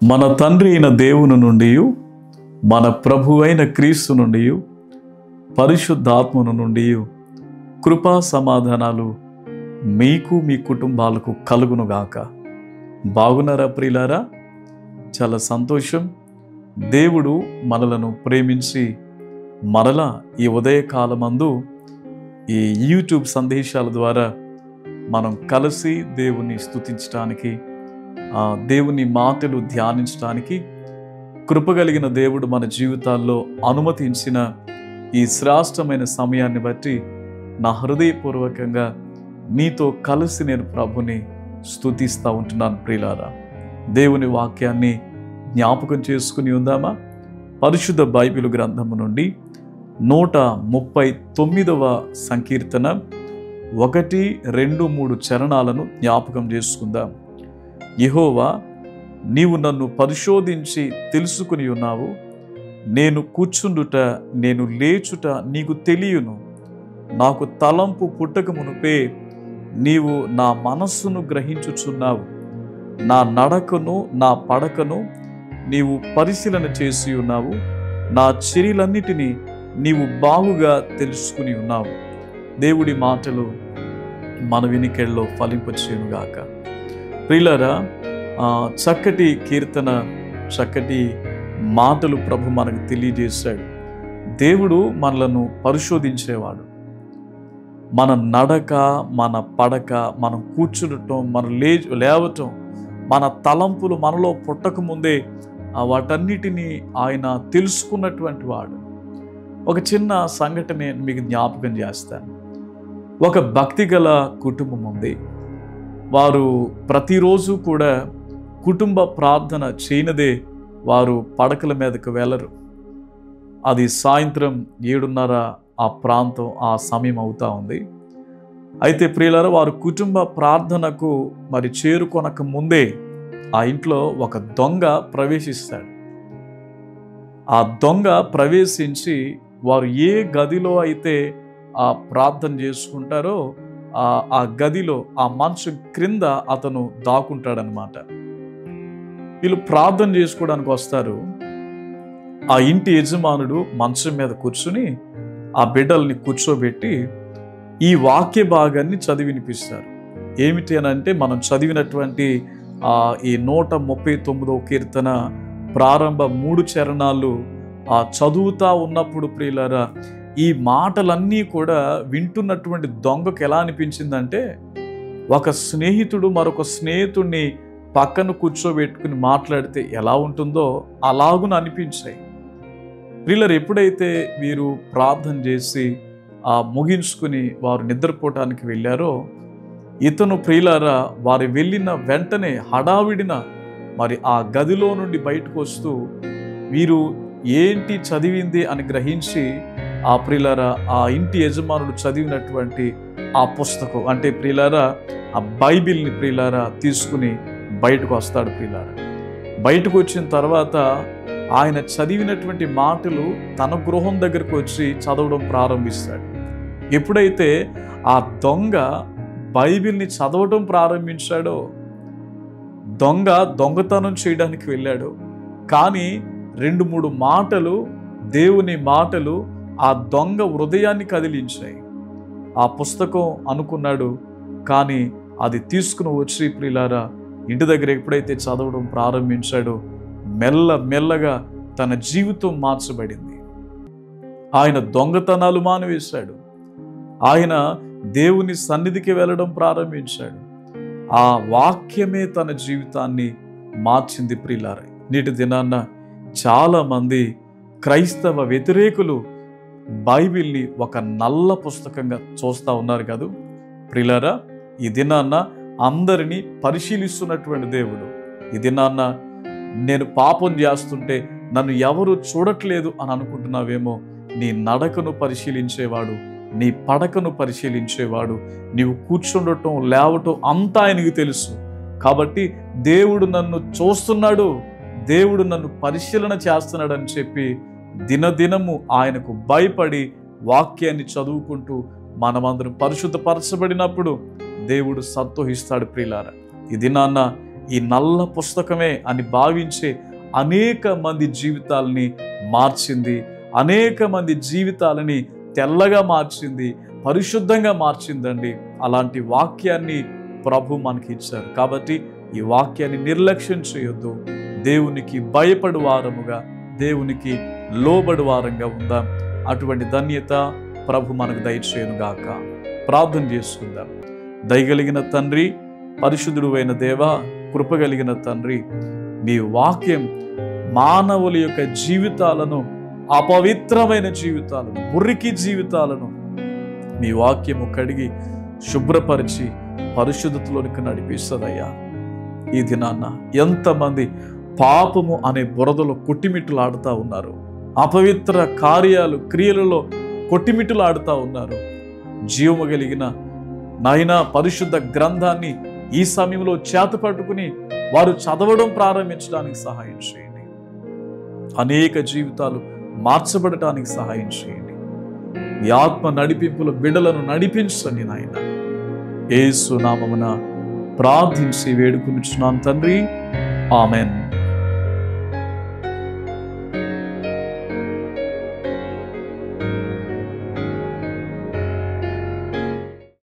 మన తండ్రి అయిన దేవుని నుండి, మన ప్రభు అయిన క్రీస్తు నుండి, పరిశుద్ధాత్మను నుండి కృపా సమాధానాలు మీకు మీ కుటుంబాలకు కలుగునుగాక. బాగున్నారా ప్రియులారా? చాలా సంతోషం. దేవుడు మనలను ప్రేమించి మరలా ఈ ఉదయకాలమందు ఈ యూట్యూబ్ సందేశాల ద్వారా మనం కలిసి దేవుని స్తుతించడానికి, దేవుని మాటలు ధ్యానించడానికి కృపగలిగిన దేవుడు మన జీవితాల్లో అనుమతించిన ఈ శ్రేష్టమైన సమయాన్ని బట్టి నా హృదయపూర్వకంగా మీతో కలిసి నేను ప్రభుని స్తుతిస్తూ ఉంటున్నాను. ప్రియులారా, దేవుని వాక్యాన్ని జ్ఞాపకం చేసుకుని ఉందామా? పరిశుద్ధ బైబిల్ గ్రంథము నుండి 139వ సంకీర్తన 1, 2, 3 చరణాలను జ్ఞాపకం చేసుకుందాం. యెహోవా, నీవు నన్ను పరిశోధించి తెలుసుకుని ఉన్నావు. నేను కూర్చుండుట, నేను లేచుట నీకు తెలియను. నాకు తలంపు పుట్టక మునుపే నీవు నా మనస్సును గ్రహించుచున్నావు. నా నడకను, నా పడకను నీవు పరిశీలన చేసి ఉన్నావు. నా చర్యలన్నిటినీ నీవు బాగుగా తెలుసుకుని ఉన్నావు. దేవుడి మాటలు మన వినికెళ్ళలో ఫలింపచేయునుగాక. ప్రియులారా, చక్కటి కీర్తన, చక్కటి మాటలు ప్రభు మనకు తెలియజేశాడు. దేవుడు మనలను పరిశోధించేవాడు. మన నడక, మన పడక, మనం కూర్చుండటం, మనం లేవటం, మన తలంపులు మనలో పుట్టకముందే వాటన్నిటినీ ఆయన తెలుసుకున్నటువంటి వాడు. ఒక చిన్న సంఘటన మీకు జ్ఞాపకం చేస్తాను. ఒక భక్తి గల కుటుంబం ఉంది. వారు ప్రతిరోజు కూడా కుటుంబ ప్రార్థన చేయనిదే వారు పడకల మీదకు వెళ్ళరు. అది సాయంత్రం 7:30 ఆ ప్రాంతం, ఆ సమయం అవుతా ఉంది. అయితే ప్రియులారా, వారు కుటుంబ ప్రార్థనకు చేరుకొనక ముందే ఆ ఇంట్లో ఒక దొంగ ప్రవేశిస్తాడు. ఆ దొంగ ప్రవేశించి వారు ఏ గదిలో అయితే ఆ ప్రార్థన చేసుకుంటారో ఆ గదిలో, ఆ మంచం క్రింద అతను దాక్కుంటాడనమాట. వీళ్ళు ప్రార్థన చేసుకోవడానికి వస్తారు. ఆ ఇంటి యజమానుడు మంచం మీద కూర్చుని ఆ బిడ్డల్ని కూర్చోబెట్టి ఈ వాక్య భాగాన్ని చదివి వినిపిస్తారు. ఏమిటి అని అంటే, మనం చదివినటువంటి ఈ 139వ కీర్తన ప్రారంభ 3 చరణాలు చదువుతా ఉన్నప్పుడు ప్రియులారా, ఈ మాటలన్నీ కూడా వింటున్నటువంటి దొంగకు ఎలా అనిపించిందంటే, ఒక స్నేహితుడు మరొక స్నేహితుడిని పక్కన కూర్చోబెట్టుకుని మాట్లాడితే ఎలా ఉంటుందో అలాగున అనిపించాయి. ప్రియులారా, ఎప్పుడైతే వీరు ప్రార్థన చేసి ముగించుకుని వారు నిద్రపోవటానికి వెళ్ళారో, ఇతను ప్రియులారా వారు వెళ్ళిన వెంటనే హడావిడిన ఆ గదిలో నుండి బయటకు వస్తూ వీరు ఏంటి చదివింది అని గ్రహించి ఆ ప్రియులారా ఆ ఇంటి యజమానుడు చదివినటువంటి ఆ పుస్తకం, అంటే ప్రియులారా ఆ బైబిల్ని ప్రియులారా తీసుకుని బయటకు వస్తాడు. ప్రియులారా, బయటకు వచ్చిన తర్వాత ఆయన చదివినటువంటి మాటలు తన గృహం దగ్గరకు వచ్చి చదవడం ప్రారంభిస్తాడు. ఎప్పుడైతే ఆ దొంగ బైబిల్ని చదవడం ప్రారంభించాడో, దొంగతనం చేయడానికి వెళ్ళాడు. కానీ 2-3 మాటలు, దేవుని మాటలు ఆ దొంగ హృదయాన్ని కదిలించాయి. ఆ పుస్తకం అనుకున్నాడు, కానీ అది తీసుకుని వచ్చి ప్రియులారా ఇంటి దగ్గర ఎప్పుడైతే చదవడం ప్రారంభించాడో, మెల్లగా తన జీవితం మార్చబడింది. ఆయన దొంగతనాలు మానివేశాడు. ఆయన దేవుని సన్నిధికి వెళ్ళడం ప్రారంభించాడు. ఆ వాక్యమే తన జీవితాన్ని మార్చింది. ప్రియులారా, నేటి దినాన్న చాలా మంది క్రైస్తవ వ్యతిరేకులు బైబిల్ని ఒక నల్ల పుస్తకంగా చూస్తూ ఉన్నారు కాదు ప్రియులారా. ఈ దినాన్న అందరినీ పరిశీలిస్తున్నటువంటి దేవుడు, ఈ దినాన్న నేను పాపం చేస్తుంటే నన్ను ఎవరు చూడట్లేదు అని అనుకుంటున్నావేమో, నీ నడకను పరిశీలించేవాడు, నీ పడకను పరిశీలించేవాడు, నీవు కూర్చుండటం, లేవటం అంతా ఆయనకు తెలుసు. కాబట్టి దేవుడు నన్ను చూస్తున్నాడు, దేవుడు నన్ను పరిశీలన చేస్తున్నాడు అని చెప్పి దినదినము ఆయనకు భయపడి వాక్యాన్ని చదువుకుంటూ మనమందరం పరిశుద్ధపరచబడినప్పుడు దేవుడు సంతోషిస్తాడు. ప్రియులారా, ఈ దినాన్న ఈ నల్ల పుస్తకమే అని భావించే అనేక మంది జీవితాలని మార్చింది, అనేక మంది జీవితాలని తెల్లగా మార్చింది, పరిశుద్ధంగా మార్చిందండి. అలాంటి వాక్యాన్ని ప్రభు మనకి ఇచ్చారు. కాబట్టి ఈ వాక్యాన్ని నిర్లక్ష్యం చేయొద్దు. దేవునికి భయపడు వారముగా, దేవునికి లోబడు వారంగా ఉందాం. అటువంటి ధన్యత ప్రభు మనకు దయచేయునుగాక. ప్రార్థన చేసుకుందాం. దయగలిగిన తండ్రి, పరిశుద్ధుడు అయిన దేవా, కృపగలిగిన తండ్రి, మీ వాక్యం మానవుల యొక్క జీవితాలను, అపవిత్రమైన జీవితాలను, మురికి జీవితాలను మీ వాక్యము కడిగి శుభ్రపరిచి పరిశుద్ధతలోనికి నడిపిస్తుందయ్యా. ఈ దినాన్న ఎంతమంది పాపము అనే బురదలో కొట్టిమిట్టులాడుతూ ఉన్నారు, అపవిత్ర కార్యాలు, క్రియలలో కొట్టిమిట్టులాడుతూ ఉన్నారు. జీవము కలిగిన నాయన పరిశుద్ధ గ్రంథాన్ని ఈ సమయంలో చేత పట్టుకుని వారు చదవడం ప్రారంభించడానికి సహాయం చేయండి. అనేక జీవితాలు మార్చబడటానికి సహాయం చేయండి. మీ ఆత్మ నడిపింపుల బిడ్డలను నడిపించండి నాయన. యేసు నామమున ప్రార్థించి వేడుకొనుచున్నాను తండ్రి. ఆమెన్.